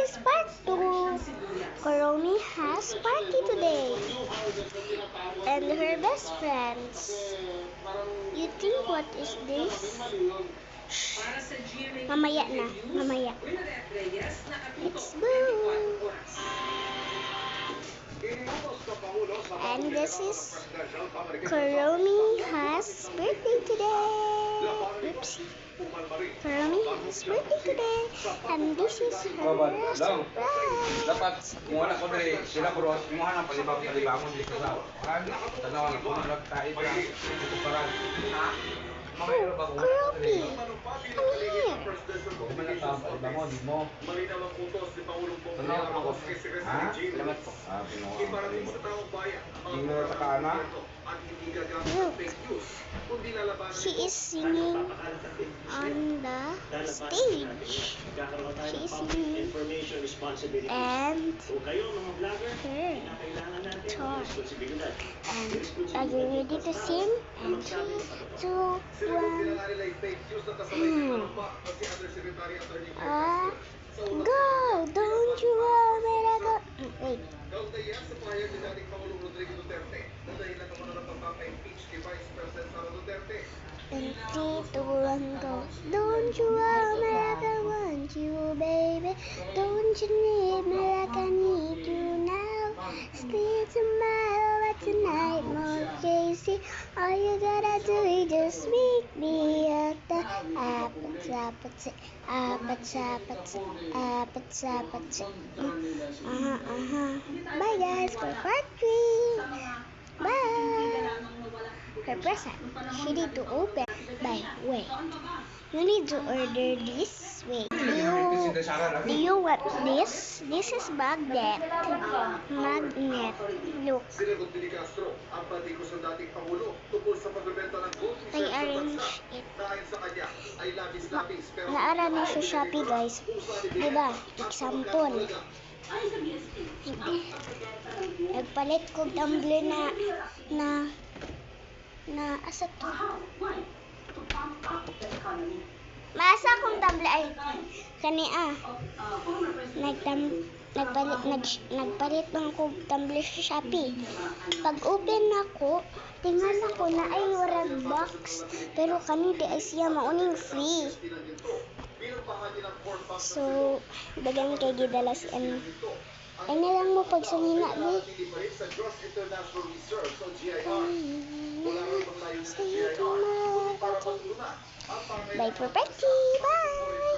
is part 2. Kuromi has party today. And her best friends. You think what is this? Mamaya na. Mamaya. Let's go. And this is Kuromi has birthday today. Oops. Kuromi has birthday today. And this is her surprise. Dapat muna ko diri sila bro, imuha nang palibang-palibang dito sa. Tanaw na ko nagtaid ra dito para. Oh, Kuromi, come here. Palibang di mo. Tanaw ako. Ha? Salamat po. Tingnan sa kana. Look, she is singing on the stage. She is singing and her guitar. And are you ready to sing? And 3, 2, 1. Go! Don't you want me to go? Wait. And 3, 2, 1, go. Don't you want me like I want you, baby? Don't you need me like I need you now? Sleep tomorrow, but tonight more crazy. All you gotta do is just meet me at the appetite. Bye guys for part 3. Bye. Her present. She need to open. By wait. You need to order this. Wait. Do you want this? This is magnet. Magnet. Look. I arrange it. Na-arrange sa Shopee guys. Diba? Example. Nagpalit ko tumbler na asa to. Masa kong tumbler ay kani nagpalit ng ko tumbler sa Shopee. Pag open ako, tingnan ako na ay red box pero kani di ay siya mauning free. So, dagan kay gidala si ano. Ay na lang mo pag sangina ni. Bye for Becky. Bye.